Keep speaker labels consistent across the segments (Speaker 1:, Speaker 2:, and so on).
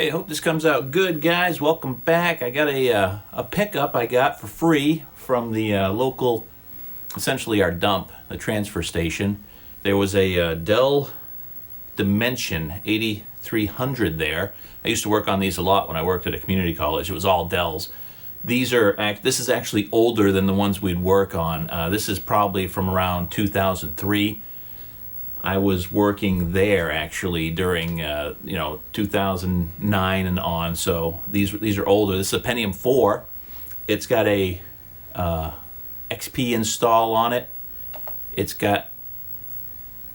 Speaker 1: Hey, hope this comes out good, guys. Welcome back. I got a pickup I got for free from the local, essentially our dump, the transfer station. There was a Dell Dimension 8300 there. I used to work on these a lot when I worked at a community college. It was all Dells. This is actually older than the ones we'd work on. This is probably from around 2003. I was working there actually during 2009 and on. So these are older. This is a Pentium 4. It's got a XP install on it. It's got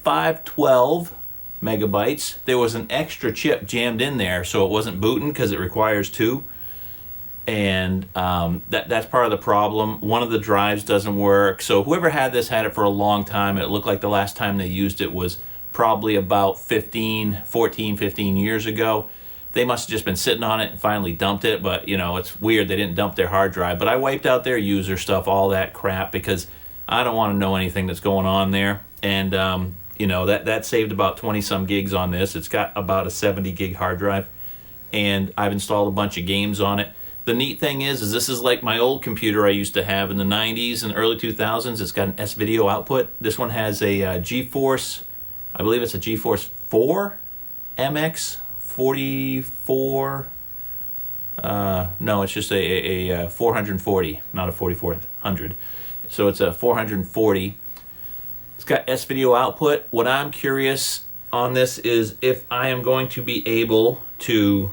Speaker 1: 512 megabytes. There was an extra chip jammed in there, so it wasn't booting because it requires two. And that's part of the problem. One of the drives doesn't work. So whoever had this had it for a long time. It looked like the last time they used it was probably about 15 years ago. They must have just been sitting on it and finally dumped it. But, it's weird. They didn't dump their hard drive. But I wiped out their user stuff, all that crap, because I don't want to know anything that's going on there. And, that saved about 20-some gigs on this. It's got about a 70 gig hard drive. And I've installed a bunch of games on it. The neat thing is this is like my old computer I used to have in the 90s and early 2000s. It's got an S-video output. This one has a GeForce, I believe it's a GeForce 4 MX 44. No, it's just a 440, not a 4400. So it's a 440. It's got S-video output. What I'm curious on this is if I am going to be able to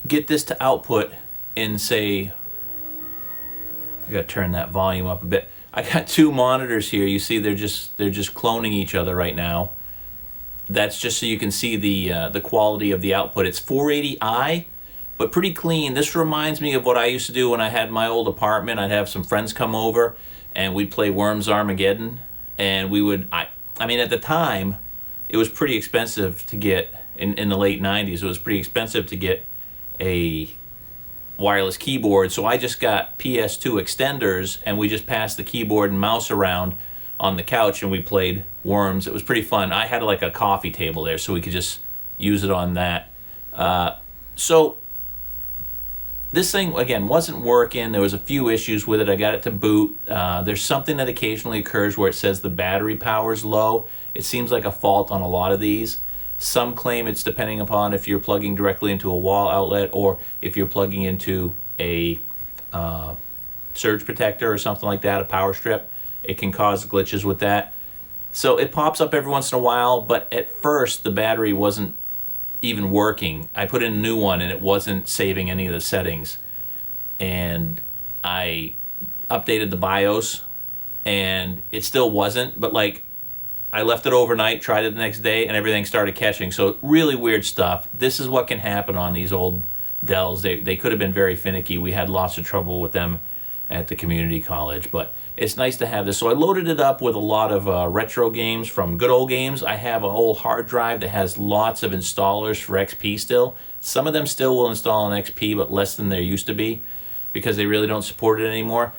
Speaker 1: get this to output in, say, I gotta turn that volume up a bit. I got two monitors here. You see they're just cloning each other right now. That's just so you can see the quality of the output. It's 480i, but pretty clean. This reminds me of what I used to do when I had my old apartment. I'd have some friends come over and we'd play Worms Armageddon, and we would I mean at the time it was pretty expensive to get in the late 90s. It was pretty expensive to get a wireless keyboard, so I just got PS2 extenders and we just passed the keyboard and mouse around on the couch and we played Worms. It was pretty fun. I had like a coffee table there so we could just use it on that. So this thing again wasn't working. There was a few issues with it. I got it to boot. There's something that occasionally occurs where it says the battery power is low. It seems like a fault on a lot of these. Some claim it's depending upon if you're plugging directly into a wall outlet or if you're plugging into a surge protector or something like that, a power strip. It can cause glitches with that. So it pops up every once in a while, but at first the battery wasn't even working. I put in a new one and it wasn't saving any of the settings. And I updated the BIOS and it still wasn't, but I left it overnight, tried it the next day, and everything started catching. So really weird stuff. This is what can happen on these old Dells. They could have been very finicky. We had lots of trouble with them at the community college, but it's nice to have this. So I loaded it up with a lot of retro games from good old games. I have a whole hard drive that has lots of installers for XP still. Some of them still will install an XP, but less than there used to be because they really don't support it anymore.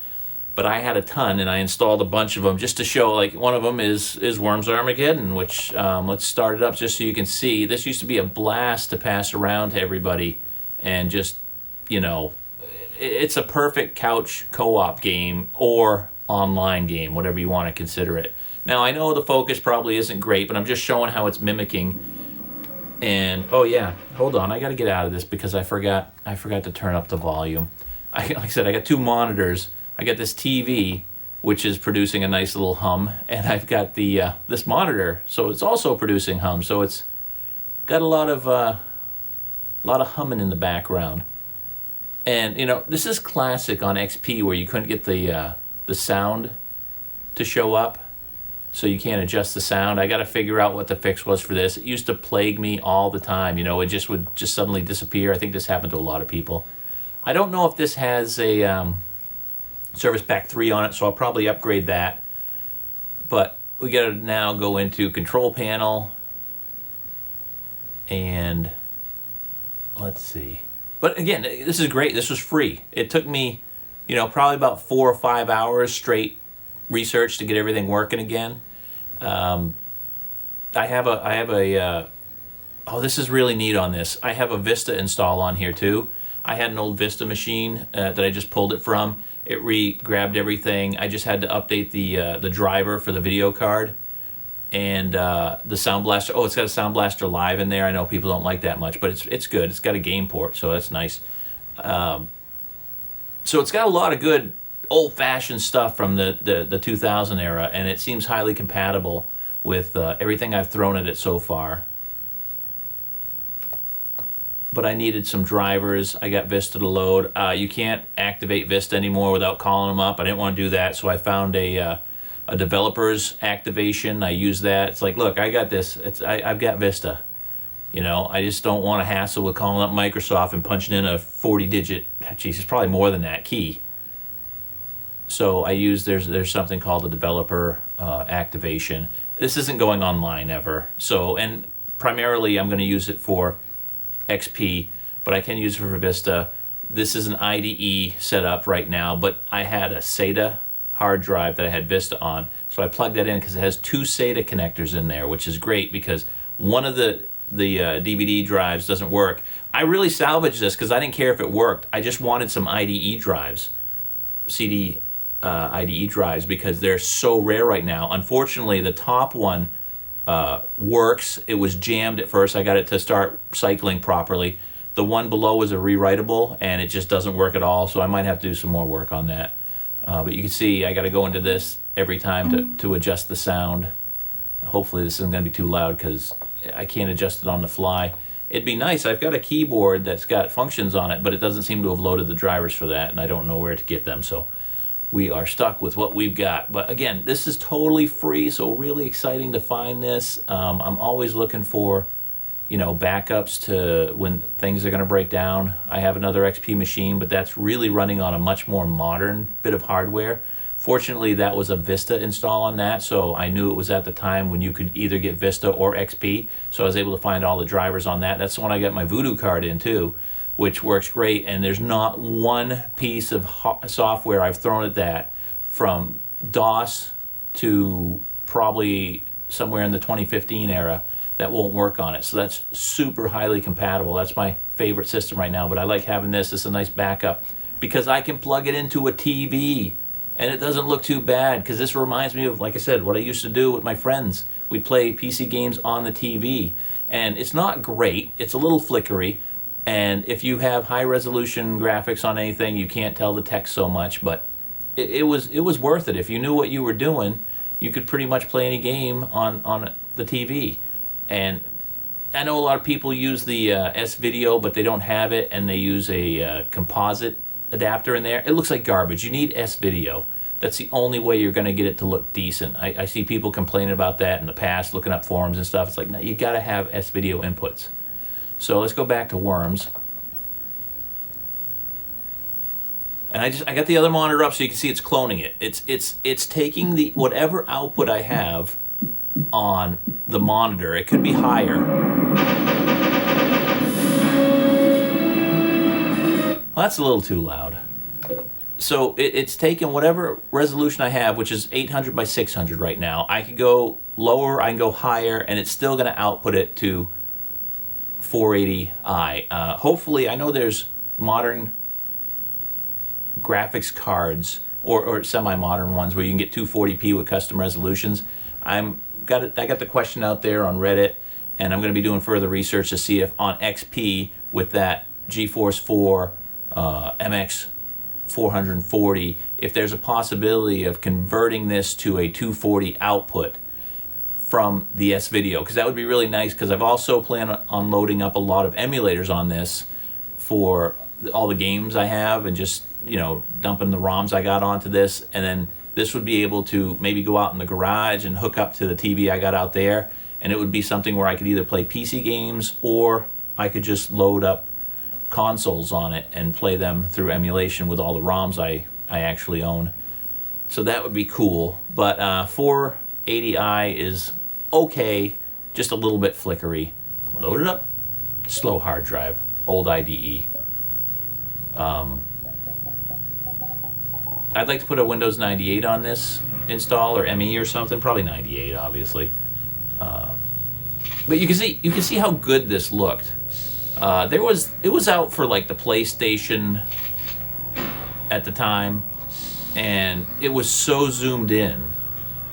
Speaker 1: But I had a ton, and I installed a bunch of them just to show, one of them is Worms Armageddon, which, let's start it up just so you can see. This used to be a blast to pass around to everybody, and just, it's a perfect couch co-op game or online game, whatever you want to consider it. Now, I know the focus probably isn't great, but I'm just showing how it's mimicking. And, oh yeah, hold on, I got to get out of this because I forgot to turn up the volume. Like I said, I got two monitors. I got this TV, which is producing a nice little hum, and I've got the this monitor, so it's also producing hum. So it's got a lot of humming in the background. And this is classic on XP where you couldn't get the sound to show up, so you can't adjust the sound. I got to figure out what the fix was for this. It used to plague me all the time. It just would suddenly disappear. I think this happened to a lot of people. I don't know if this has a Service Pack 3 on it, so I'll probably upgrade that. But we got to now go into Control Panel, and let's see. But again, this is great. This was free. It took me, probably about 4 or 5 hours straight research to get everything working again. I have a oh, this is really neat on this. I have a Vista install on here too. I had an old Vista machine that I just pulled it from. It grabbed everything. I just had to update the driver for the video card and the Sound Blaster. Oh, it's got a Sound Blaster Live in there. I know people don't like that much, but it's good. It's got a game port, so that's nice. So it's got a lot of good old-fashioned stuff from the 2000 era, and it seems highly compatible with everything I've thrown at it so far. But I needed some drivers. I got Vista to load. You can't activate Vista anymore without calling them up. I didn't want to do that, so I found a developer's activation. I use that. It's like, look, I got this. I've got Vista. You know, I just don't want to hassle with calling up Microsoft and punching in a 40-digit, geez, it's probably more than that, key. So I use, there's something called a developer activation. This isn't going online ever. So, and primarily I'm going to use it for XP, but I can use it for Vista. This is an IDE setup right now, but I had a SATA hard drive that I had Vista on, so I plugged that in because it has two SATA connectors in there, which is great because one of the DVD drives doesn't work. I really salvaged this because I didn't care if it worked. I just wanted some IDE drives, CD IDE drives, because they're so rare right now. Unfortunately, the top one works. It was jammed at first. I got it to start cycling properly. The one below was a rewritable, and it just doesn't work at all, so I might have to do some more work on that. But you can see I got to go into this every time to adjust the sound. Hopefully this isn't going to be too loud because I can't adjust it on the fly. It'd be nice. I've got a keyboard that's got functions on it, but it doesn't seem to have loaded the drivers for that, and I don't know where to get them, so we are stuck with what we've got. But again, this is totally free, so really exciting to find this. I'm always looking for, you know, backups to when things are going to break down. I have another XP machine, but that's really running on a much more modern bit of hardware. Fortunately, that was a Vista install on that, so I knew it was at the time when you could either get Vista or XP, so I was able to find all the drivers on that. That's the one I got my Voodoo card in too, which works great, and there's not one piece of software I've thrown at that, from DOS to probably somewhere in the 2015 era, that won't work on it. So that's super highly compatible. That's my favorite system right now, but I like having this. It's a nice backup because I can plug it into a TV. And it doesn't look too bad because this reminds me of, like I said, what I used to do with my friends. We'd play PC games on the TV. And it's not great. It's a little flickery. And if you have high resolution graphics on anything, you can't tell the text so much. But it was worth it. If you knew what you were doing, you could pretty much play any game on the TV. And I know a lot of people use the S-Video, but they don't have it, and they use a composite adapter in there. It looks like garbage. You need S-Video. That's the only way you're going to get it to look decent. I see people complaining about that in the past, looking up forums and stuff. It's like, no, you got to have S-Video inputs. So let's go back to Worms. And I got the other monitor up so you can see it's cloning it. It's taking the whatever output I have on the monitor. It could be higher. Well, that's a little too loud. So it's taken whatever resolution I have, which is 800 by 600 right now. I can go lower, I can go higher, and it's still going to output it to 480i. Hopefully, I know there's modern graphics cards or semi-modern ones where you can get 240p with custom resolutions. I got the question out there on Reddit, and I'm going to be doing further research to see if on XP with that GeForce 4 MX 440, if there's a possibility of converting this to a 240 output from the S-Video, because that would be really nice, because I've also planned on loading up a lot of emulators on this for all the games I have, and just, you know, dumping the ROMs I got onto this, and then this would be able to maybe go out in the garage and hook up to the TV I got out there, and it would be something where I could either play PC games or I could just load up consoles on it and play them through emulation with all the ROMs I actually own. So that would be cool. But 480i is okay, just a little bit flickery. Load it up. Slow hard drive. Old IDE. I'd like to put a Windows 98 on this install, or ME or something. Probably 98, obviously. But you can see how good this looked. It was out for like the PlayStation at the time, and it was so zoomed in.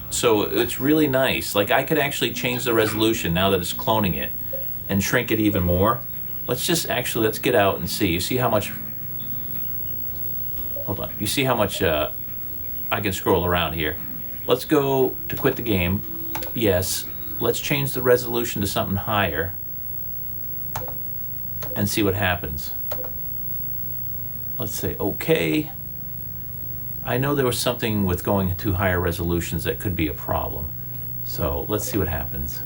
Speaker 1: So it's really nice. Like, I could actually change the resolution now that it's cloning it and shrink it even more. Let's get out and see. You see how much, hold on. You see how much I can scroll around here. Let's go to quit the game. Yes. Let's change the resolution to something higher and see what happens. Let's say okay. I know there was something with going to higher resolutions that could be a problem. So let's see what happens.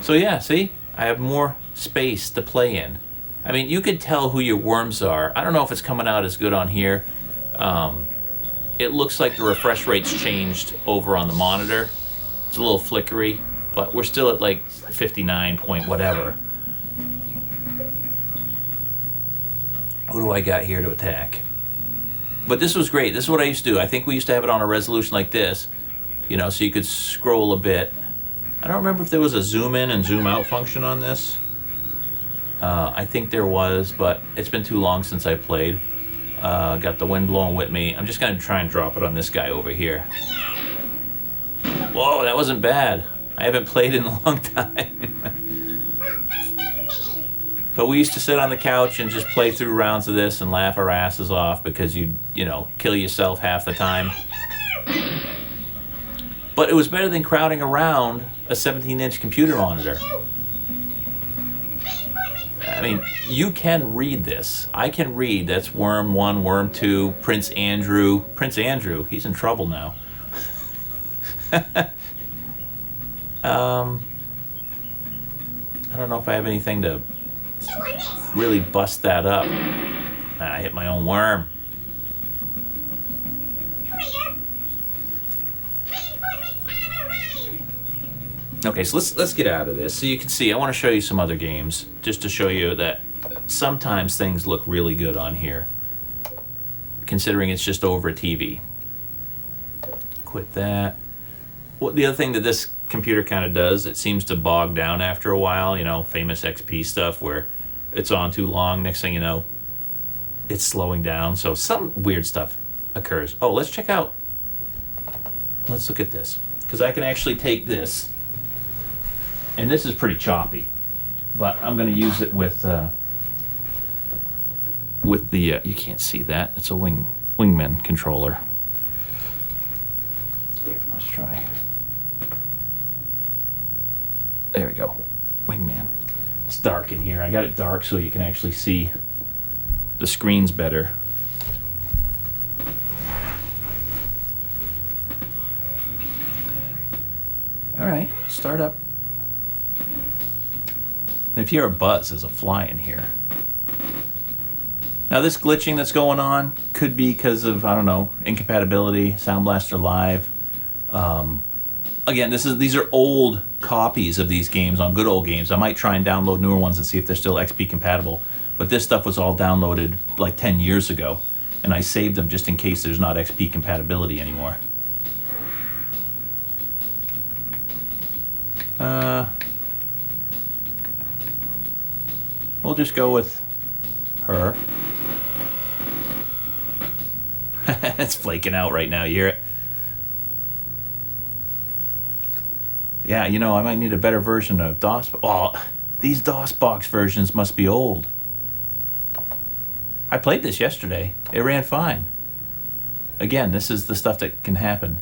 Speaker 1: So yeah, see? I have more space to play in. I mean, you could tell who your worms are. I don't know if it's coming out as good on here. It looks like the refresh rate's changed over on the monitor. It's a little flickery, but we're still at like 59 point whatever. Who do I got here to attack? But this was great. This is what I used to do. I think we used to have it on a resolution like this, you know, so you could scroll a bit. I don't remember if there was a zoom in and zoom out function on this. I think there was, but it's been too long since I played. Got the wind blowing with me. I'm just going to try and drop it on this guy over here. Whoa, that wasn't bad. I haven't played in a long time. But we used to sit on the couch and just play through rounds of this and laugh our asses off because you know, kill yourself half the time. But it was better than crowding around a 17-inch computer monitor. I mean, you can read this. I can read. That's Worm 1, Worm 2, Prince Andrew. Prince Andrew, he's in trouble now. I don't know if I have anything to really bust that up. I hit my own worm. Okay, so let's get out of this. So you can see, I want to show you some other games, just to show you that sometimes things look really good on here, considering it's just over a TV. Quit that. Well, the other thing that this computer kind of does, it seems to bog down after a while, you know, famous XP stuff where it's on too long, next thing you know, it's slowing down, so some weird stuff occurs. Oh, let's check out, let's look at this, because I can actually take this, and this is pretty choppy, but I'm going to use it with the, you can't see that, it's a Wingman controller. Here, let's try. There we go, Wingman. It's dark in here. I got it dark so you can actually see the screens better. All right, start up. And if you hear a buzz, there's a fly in here. Now this glitching that's going on could be because of, I don't know, incompatibility, Sound Blaster Live. Again, these are old copies of these games on Good Old Games. I might try and download newer ones and see if they're still XP compatible. But this stuff was all downloaded like 10 years ago, and I saved them just in case there's not XP compatibility anymore. We'll just go with her. It's flaking out right now, you hear it? Yeah, you know, I might need a better version of DOS. Well, these DOSBox versions must be old. I played this yesterday. It ran fine. Again, this is the stuff that can happen.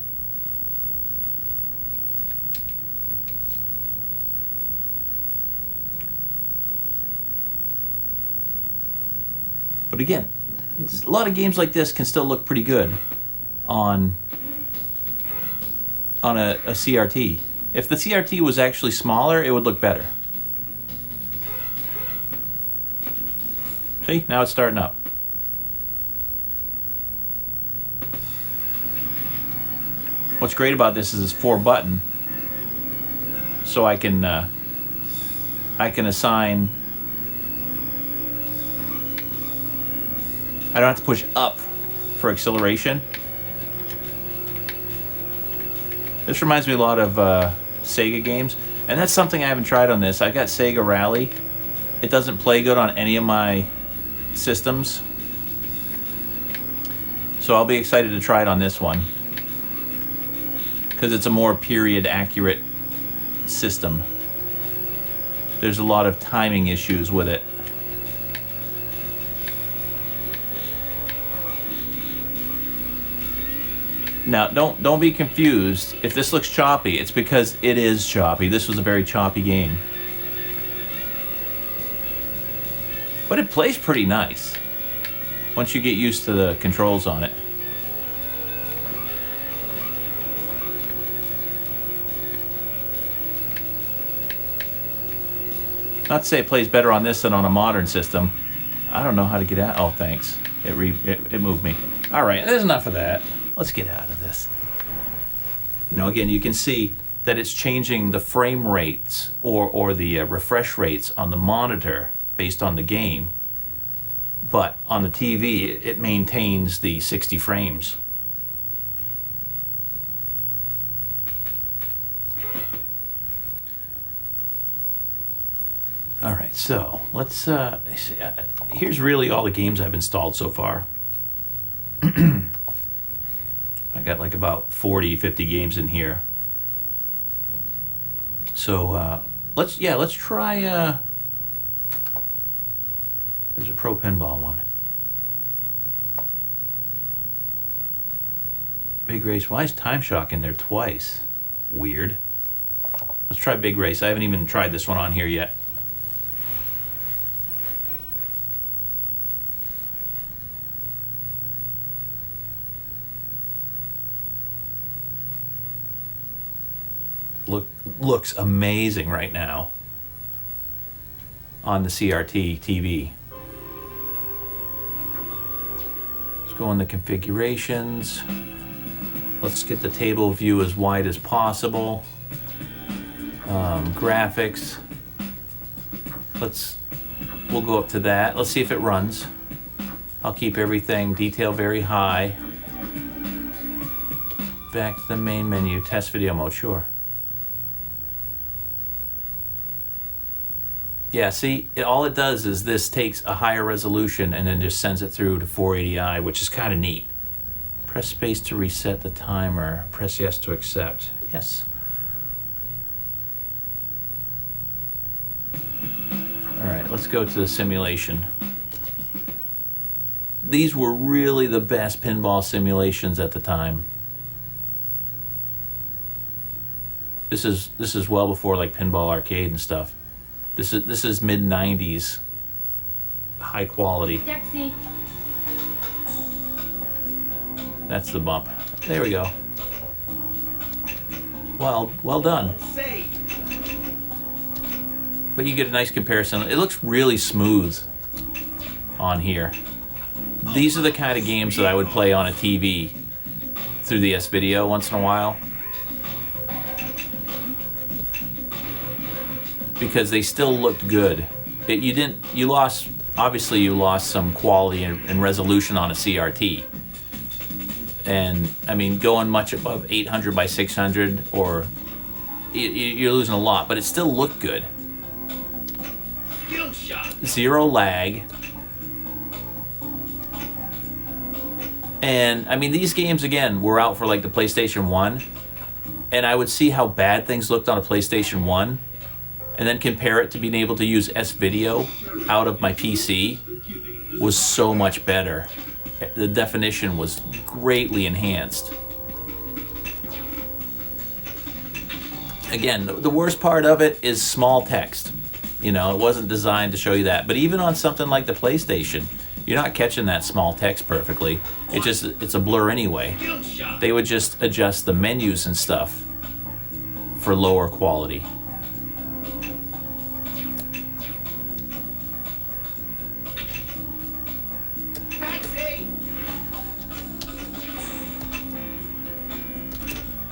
Speaker 1: But again, a lot of games like this can still look pretty good on a CRT. If the CRT was actually smaller, it would look better. See, now it's starting up. What's great about this is it's 4-button, so I can assign. I don't have to push up for acceleration. This reminds me a lot of Sega games, and that's something I haven't tried on this. I got Sega Rally. It doesn't play good on any of my systems, so I'll be excited to try it on this one because it's a more period accurate system. There's a lot of timing issues with it. Now, don't be confused. If this looks choppy, it's because it is choppy. This was a very choppy game. But it plays pretty nice once you get used to the controls on it. Not to say it plays better on this than on a modern system. I don't know how to get out. Oh, thanks. It moved me. All right, there's enough of that. Let's get out of this. You know, again, you can see that it's changing the frame rates or the refresh rates on the monitor based on the game. But on the TV, it maintains the 60 frames. All right, so let's see. Here's really all the games I've installed so far. I got like about 40, 50 games in here. So let's try. There's a Pro Pinball one. Big Race. Why is Time Shock in there twice? Weird. Let's try Big Race. I haven't even tried this one on here yet. Looks amazing right now on the CRT TV. Let's go into configurations. Let's get the table view as wide as possible. Graphics. We'll go up to that. Let's see if it runs. I'll keep everything detail very high. Back to the main menu, test video mode, sure. Yeah, see, all it does is this takes a higher resolution and then just sends it through to 480i, which is kind of neat. Press space to reset the timer. Press yes to accept. Yes. All right, let's go to the simulation. These were really the best pinball simulations at the time. This is well before like Pinball Arcade and stuff. This is mid-90s high quality.
Speaker 2: Taxi.
Speaker 1: That's the bump. There we go. Well done. But you get a nice comparison. It looks really smooth on here. These are the kind of games that I would play on a TV through the S-Video once in a while. Because they still looked good. You lost some quality and resolution on a CRT. And I mean, going much above 800 by 600, or you're losing a lot, but it still looked good. Zero lag. And I mean, these games again were out for like the PlayStation 1, and I would see how bad things looked on a PlayStation 1. And then compare it to being able to use S-Video out of my PC was so much better. The definition was greatly enhanced. Again, the worst part of it is small text. You know, it wasn't designed to show you that. But even on something like the PlayStation, you're not catching that small text perfectly. It's a blur anyway. They would just adjust the menus and stuff for lower quality.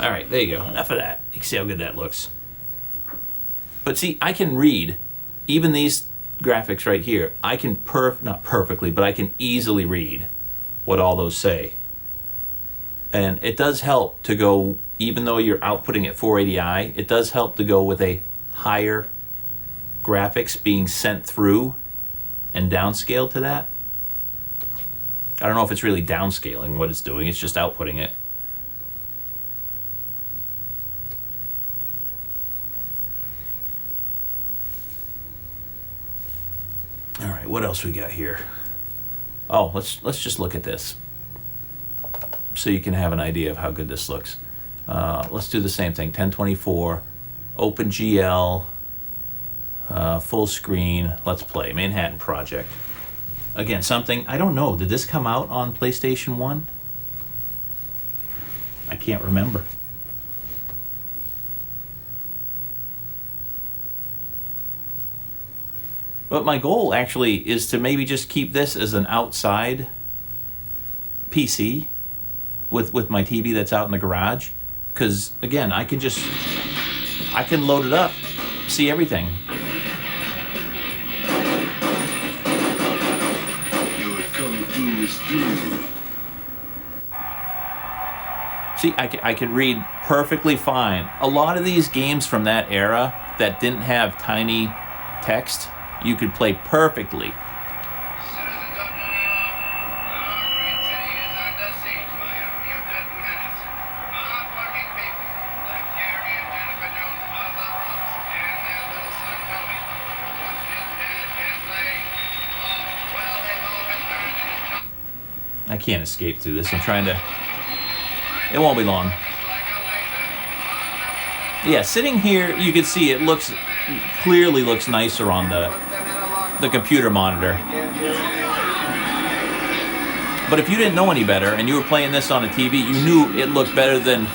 Speaker 1: All right, there you go. Enough of that. You can see how good that looks. But see, I can read, even these graphics right here, I can not perfectly, but I can easily read what all those say. And it does help to go, even though you're outputting at 480i, it does help to go with a higher graphics being sent through and downscaled to that. I don't know if it's really downscaling what it's doing, it's just outputting it. All right, what else we got here? Oh, let's just look at this so you can have an idea of how good this looks. Let's do the same thing. 1024, OpenGL, full screen. Let's play Manhattan Project. Again, something I don't know. Did this come out on PlayStation 1? I can't remember. But my goal actually is to maybe just keep this as an outside PC with my TV that's out in the garage. Because, again, I can load it up, see everything. See, I could read perfectly fine. A lot of these games from that era that didn't have tiny text, you could play perfectly. I can't escape through this. I'm trying to... It won't be long. Yeah, sitting here, you can see it clearly looks nicer on the computer monitor. But if you didn't know any better and you were playing this on a TV, you knew it looked better than...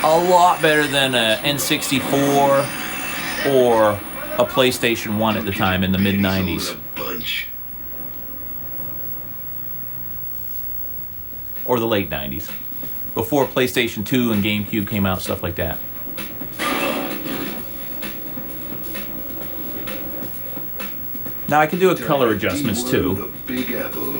Speaker 1: a lot better than a N64 or a PlayStation 1 at the time in the mid-90s. Or the late 90s. Before PlayStation 2 and GameCube came out, stuff like that. Now I can do a color adjustments too.
Speaker 2: Big Apple.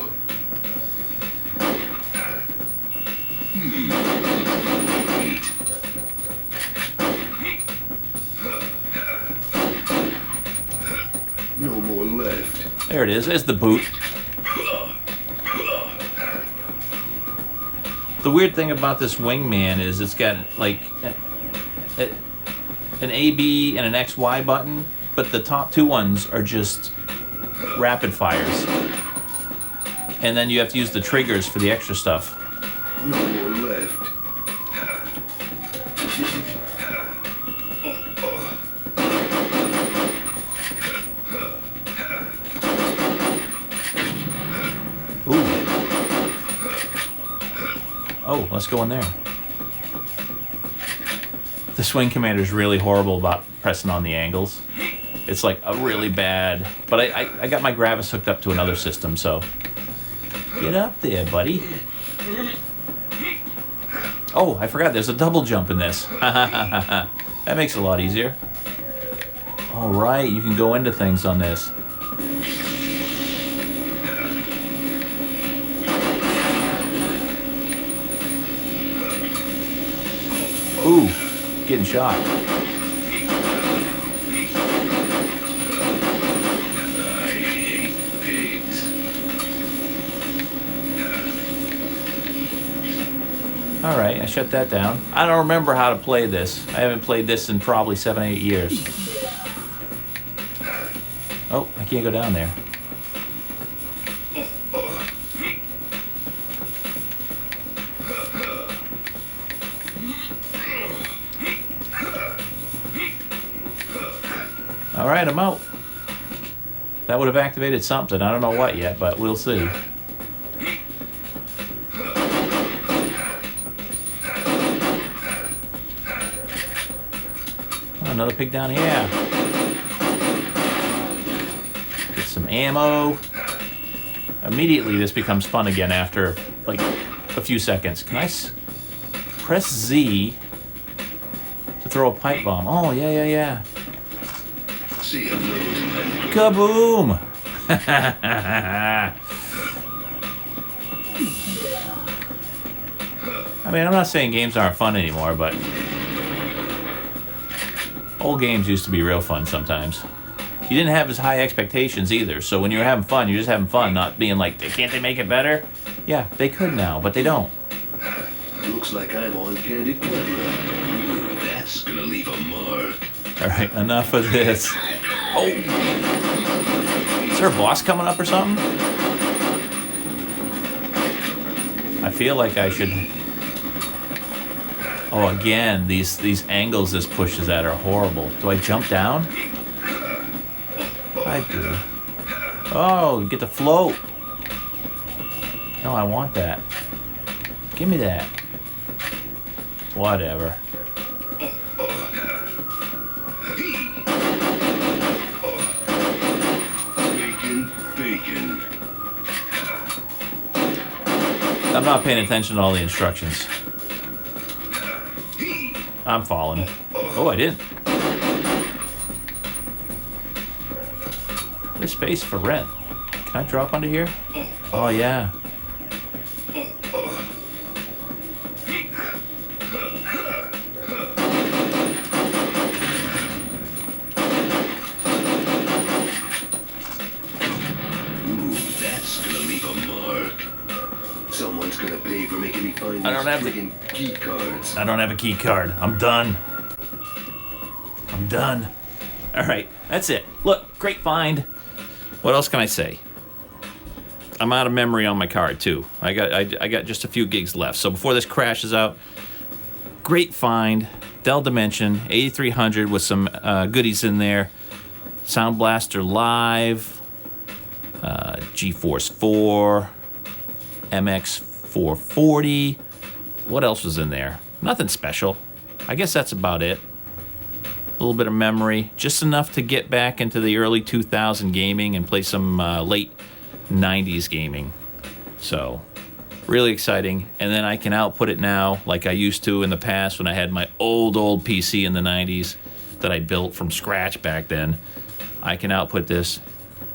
Speaker 2: No more left.
Speaker 1: There it is. There's the boot. The weird thing about this Wingman is it's got like an A, B, and an X, Y button, but the top two ones are just rapid fires. And then you have to use the triggers for the extra stuff.
Speaker 2: No more left.
Speaker 1: Ooh. Oh, let's go in there. The Swing Commander is really horrible about pressing on the angles. It's like a really bad... But I got my Gravis hooked up to another system, so... Get up there, buddy. Oh, I forgot, there's a double jump in this. That makes it a lot easier. Alright, you can go into things on this. Ooh, getting shot. Alright, I shut that down. I don't remember how to play this. I haven't played this in probably 7-8 years. Oh, I can't go down there. Alright, I'm out. That would have activated something. I don't know what yet, but we'll see. Oh, another pig down here. Get some ammo. Immediately this becomes fun again after like a few seconds. Can I press Z to throw a pipe bomb? Oh, yeah. Kaboom! I mean, I'm not saying games aren't fun anymore, but old games used to be real fun sometimes. You didn't have as high expectations either, so when you were having fun, you're just having fun, not being like, can't they make it better? Yeah, they could now, but they don't.
Speaker 2: Looks like I'm on candid camera. That's gonna leave a mark.
Speaker 1: All right, enough of this. Oh! Is there a boss coming up or something? I feel like I should... Oh, again, these angles this pushes at are horrible. Do I jump down? I do. Oh, you get to float. No, I want that. Give me that. Whatever.
Speaker 2: Bacon.
Speaker 1: I'm not paying attention to all the instructions. I'm falling. Oh, I didn't. There's space for rent. Can I drop under here? Oh, yeah.
Speaker 2: Someone's gonna pay for making me find
Speaker 1: I don't
Speaker 2: these
Speaker 1: have the
Speaker 2: friggin' key cards.
Speaker 1: I don't have a key card. I'm done. I'm done. All right, that's it. Look, great find. What else can I say? I'm out of memory on my card too. I got just a few gigs left. So before this crashes out, great find. Dell Dimension 8300 with some goodies in there. Sound Blaster Live, GeForce 4. MX 440. What else was in there? Nothing special. I guess that's about it. A little bit of memory, just enough to get back into the early 2000 gaming and play some late 90s gaming. So, really exciting. And then I can output it now like I used to in the past when I had my old PC in the 90s that I built from scratch back then. I can output this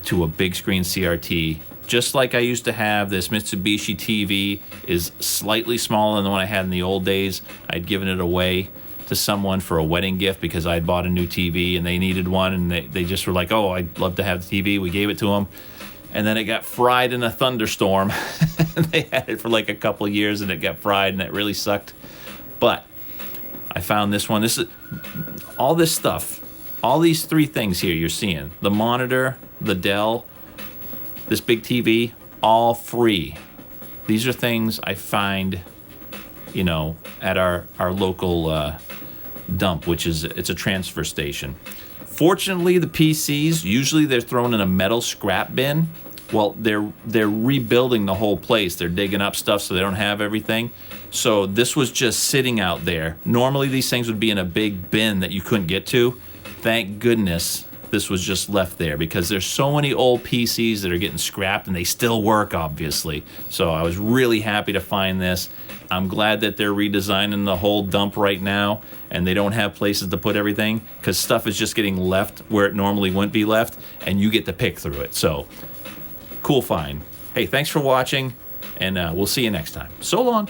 Speaker 1: to a big screen CRT. Just like I used to have. This Mitsubishi TV is slightly smaller than the one I had in the old days. I'd given it away to someone for a wedding gift because I bought a new TV and they needed one, and they just were like, oh, I'd love to have the TV. We gave it to them, and then it got fried in a thunderstorm. They had it for like a couple of years and it got fried and it really sucked. But I found this one. This is all this stuff, all these three things here you're seeing: the monitor, the Dell, this big TV, all free. These are things I find, you know, at our local dump, which is, it's a transfer station. Fortunately, the PCs, usually they're thrown in a metal scrap bin. Well, they're rebuilding the whole place. They're digging up stuff so they don't have everything. So this was just sitting out there. Normally these things would be in a big bin that you couldn't get to. Thank goodness this was just left there, because there's so many old PCs that are getting scrapped and they still work, obviously. So I was really happy to find this. I'm glad that they're redesigning the whole dump right now and they don't have places to put everything, because stuff is just getting left where it normally wouldn't be left and you get to pick through it. So cool find. Hey, thanks for watching, and we'll see you next time. So long.